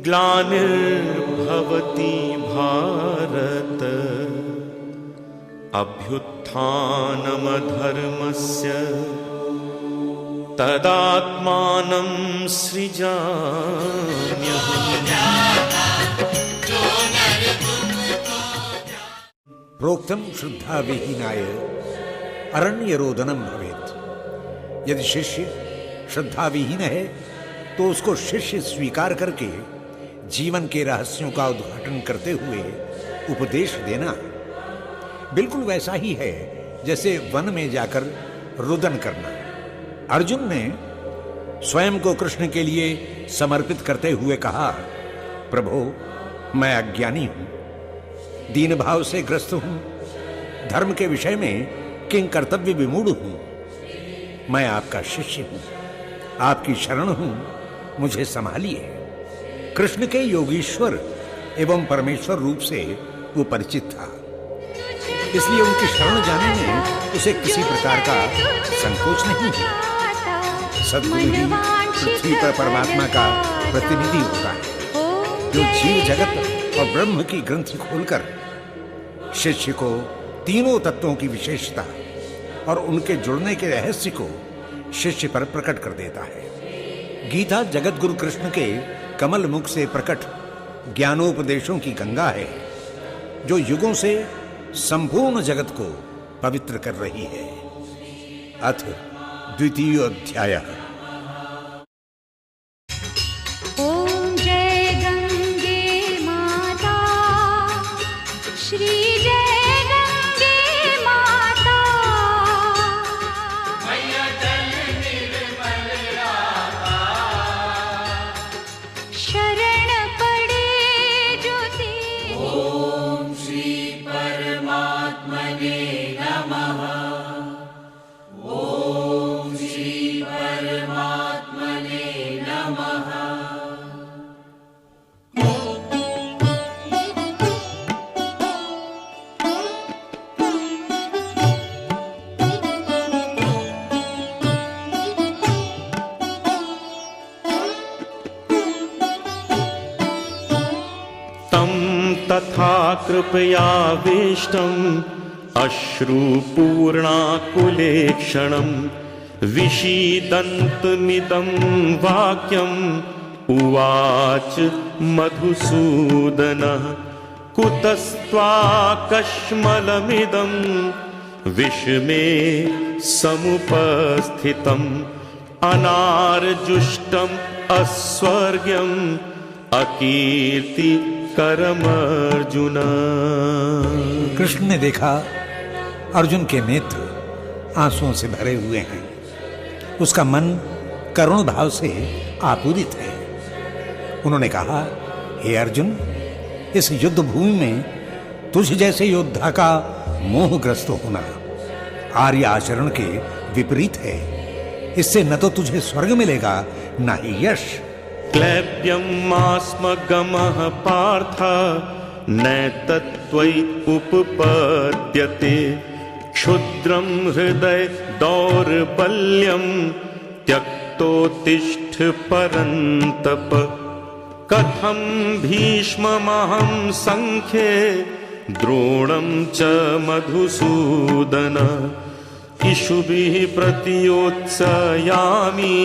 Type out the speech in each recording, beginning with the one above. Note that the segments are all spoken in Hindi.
ग्लानिर्भवति भारत अभ्युत्थानमधर्मस्य तदात्मानं सृजाम्यहम्। प्रोक्तम श्रद्धा विहीनाय अरण्यरोदनम भवेत्। यदि शिष्य श्रद्धा विहीन है तो उसको शिष्य स्वीकार करके जीवन के रहस्यों का उद्घाटन करते हुए उपदेश देना बिल्कुल वैसा ही है जैसे वन में जाकर रुदन करना। अर्जुन ने स्वयं को कृष्ण के लिए समर्पित करते हुए कहा, प्रभो मैं अज्ञानी हूं, दीन भाव से ग्रस्त हूं, धर्म के विषय में किंग कर्तव्य विमूढ़ हूं, मैं आपका शिष्य हूं, आपकी शरण हूं, मुझे संभालिए। कृष्ण के योगीश्वर एवं परमेश्वर रूप से वो परिचित था, इसलिए उनकी शरण जाने में उसे किसी प्रकार का संकोच नहीं है। सद्गुरु ही पृथ्वी पर परमात्मा का प्रतिनिधि होता है, जो जीव जगत और ब्रह्म की ग्रंथि खोलकर शिष्य को तीनों तत्वों की विशेषता और उनके जुड़ने के रहस्य को शिष्य पर प्रकट कर देता है। गीता जगत गुरु कृष्ण के कमल मुख से प्रकट ज्ञानोपदेशों की गंगा है, जो युगों से संपूर्ण जगत को पवित्र कर रही है। अथ द्वितीय अध्याय। ओम जय गंगे माता, श्री जय गंगे माता, मैया जल निर्मल राता, शरण पड़े जो तेरी। ओम श्री परमात्मने नमः। ओम श्री परमात्मने नमः। तं तथा कृपयावेष्टम् अश्रुपूर्णाकुलेक्षणं विषीदन्तमिदं वाक्यम् उवाच मधुसूदनः। कुतस्त्वाकश्मलमिदं विषमे समुपस्थितम् अनार्जुष्टम् अस्वर्ग्यम् अकीर्तिकरमर्जुन। कृष्ण ने देखा अर्जुन के नेत्र आंसुओं से भरे हुए हैं, उसका मन करुण भाव से आपूरित है। उन्होंने कहा, हे अर्जुन, इस युद्ध भूमि में तुझ जैसे योद्धा का मोहग्रस्त होना आर्य आचरण के विपरीत है। इससे न तो तुझे स्वर्ग मिलेगा न ही यश। क्लैप्यमास्मगमः पार्थ नैतत्त्वयि उपपद्यते। क्षुद्रं हृदय दौर्बल्यं त्यक्तोत्तिष्ठ परन्तप। कथं भीष्ममहं संख्ये द्रोणं च मधुसूदन। इषुभिः प्रतियोत्सयामि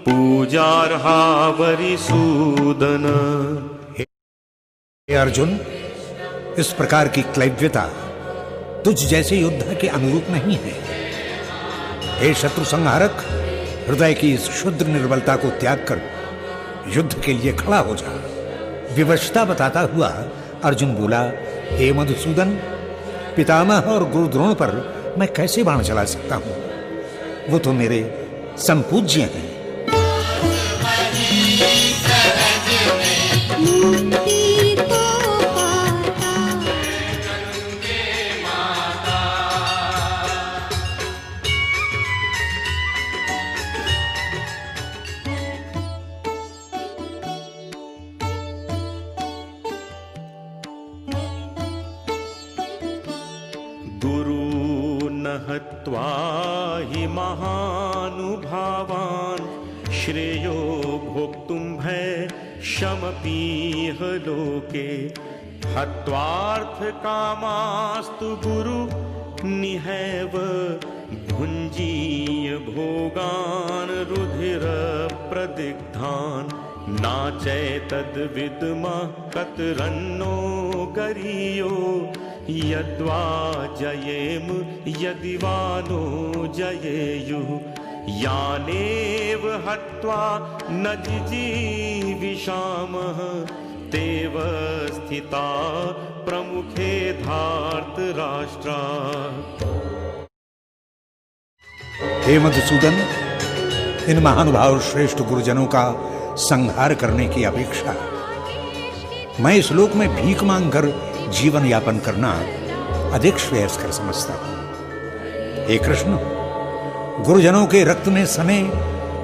पूजार्हा वरिसूदन। हे अर्जुन, इस प्रकार की क्लैव्यता तुझ जैसे योद्धा के अनुरूप नहीं है। हे शत्रु संहारक, हृदय की इस क्षुद्र निर्बलता को त्याग कर युद्ध के लिए खड़ा हो जा। विवशता बताता हुआ अर्जुन बोला, हे मधुसूदन, पितामह और गुरु द्रोण पर मैं कैसे बाण चला सकता हूं? वो तो मेरे संपूज्य हैं। हत्वा हि महानुभावान् श्रेयो भोक्तुं भय शमपीह लोके हत्वार्थकामास्तु गुरु निहैव भुञ्जीय भोगान् रुधिरप्रदिग्धान् नाचैतद्विद्मः कतरन्नो गरीयो यद्वा जयेम यदि वा नो जयेयुः यानेव हत्वा न जिजीविषामः तेव स्थिता प्रमुखे धार्तराष्ट्रा। हे मधुसूदन, इन महानुभाव श्रेष्ठ गुरुजनों का संहार करने की अपेक्षा मैं इस लोक में भीख मांगकर जीवन यापन करना अधिक श्रेयस्कर समझता हूं। हे कृष्ण, गुरुजनों के रक्त में सने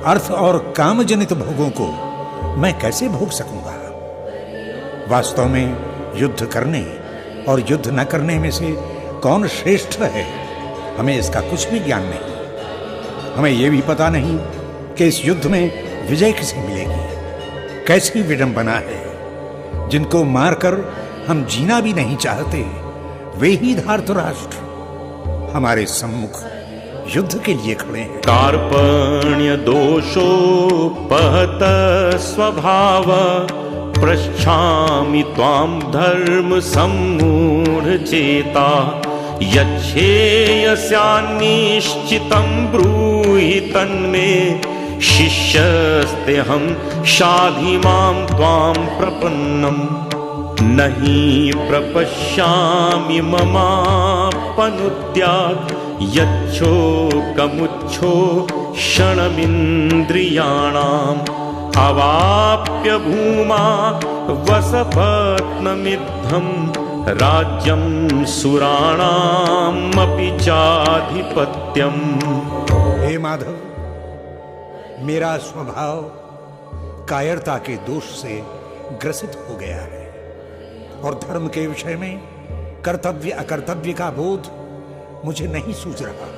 अर्थ और काम जनित भोगों को मैं कैसे भोग सकूंगा? वास्तव में युद्ध करने और युद्ध न करने में से कौन श्रेष्ठ है, हमें इसका कुछ भी ज्ञान नहीं। हमें यह भी पता नहीं कि इस युद्ध में विजय किसे मिलेगी। कैसी विडंबना है, जिनको मारकर हम जीना भी नहीं चाहते, वे ही धार्तराष्ट्र हमारे सम्मुख युद्ध के लिए खड़े हैं। कार्पण्य दोषोपहत स्वभाव पृच्छामि त्वां धर्म सम्मूढ़ चेता यच्छेयस्यान्निश्चितं ब्रूहि तन्मे शिष्यस्तेऽहं शाधि मां त्वां प्रपन्नम् नहि प्रपश्यामि ममापनुद्यात् यच्छोकमुच्छो क्षणमिन्द्रियाणाम् अवाप्य भूमा वसपत्नमिद्धं राज्यं सुराणामपि चाधिपत्यम्। हे माधव, मेरा स्वभाव कायरता के दोष से ग्रसित हो गया है और धर्म के विषय में कर्तव्य अकर्तव्य का बोध मुझे नहीं सूझ रहा।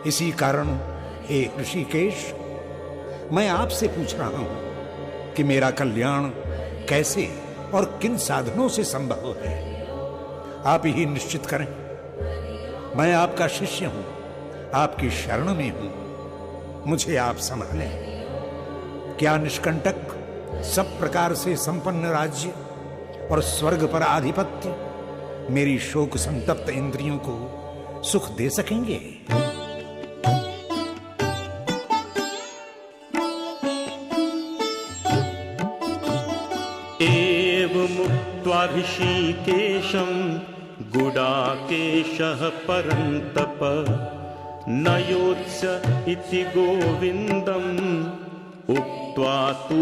इसी कारण हे ऋषिकेश, मैं आपसे पूछ रहा हूं कि मेरा कल्याण कैसे और किन साधनों से संभव है। आप ही निश्चित करें। मैं आपका शिष्य हूं, आपकी शरण में हूं, मुझे आप संभालें। क्या निष्कंटक सब प्रकार से संपन्न राज्य और स्वर्ग पर आधिपत्य मेरी शोक संतप्त इंद्रियों को सुख दे सकेंगे? एवमुक्त्वा ऋषिकेशं गुडाकेशः परन्तप न योत्स्य इति गोविन्दम् उक्त्वा तु